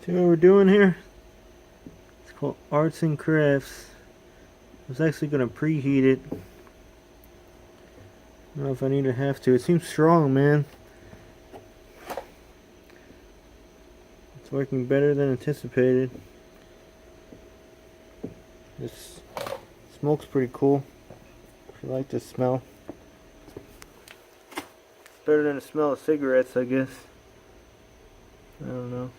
See what we're doing here? It's called Arts and Crafts. I was actually going to preheat it. I don't know if I need to have to. It seems strong, man. It's working better than anticipated. This smoke's pretty cool. If you like the smell. Better than the smell of cigarettes, I guess. I don't know.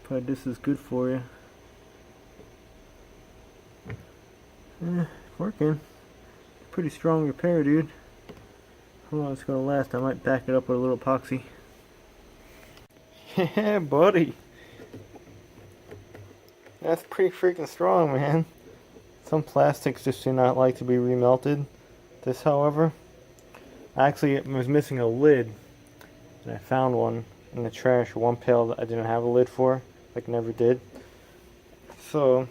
Probably this is good for you. Working. Pretty strong repair, dude. How long it's gonna last? I might back it up with a little epoxy. Yeah, buddy. That's pretty freaking strong, man. Some plastics just do not like to be remelted. This, however, actually it was missing a lid, and I found one in the trash. One pail that I didn't have a lid for, like never did. So,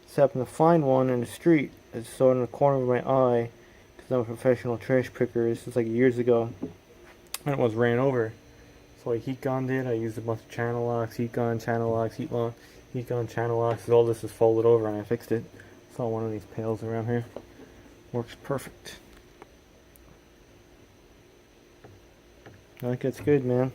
just happened to find one in the street. It's so in the corner of my eye, because I'm a professional trash picker. This was like years ago, and it was ran over. So I heat gunned it. I used a bunch of channel locks, heat gun, channel locks, heat gun, channel locks. All this is folded over, and I fixed it. Saw one of these pails around here. Works perfect. I think it's good, man.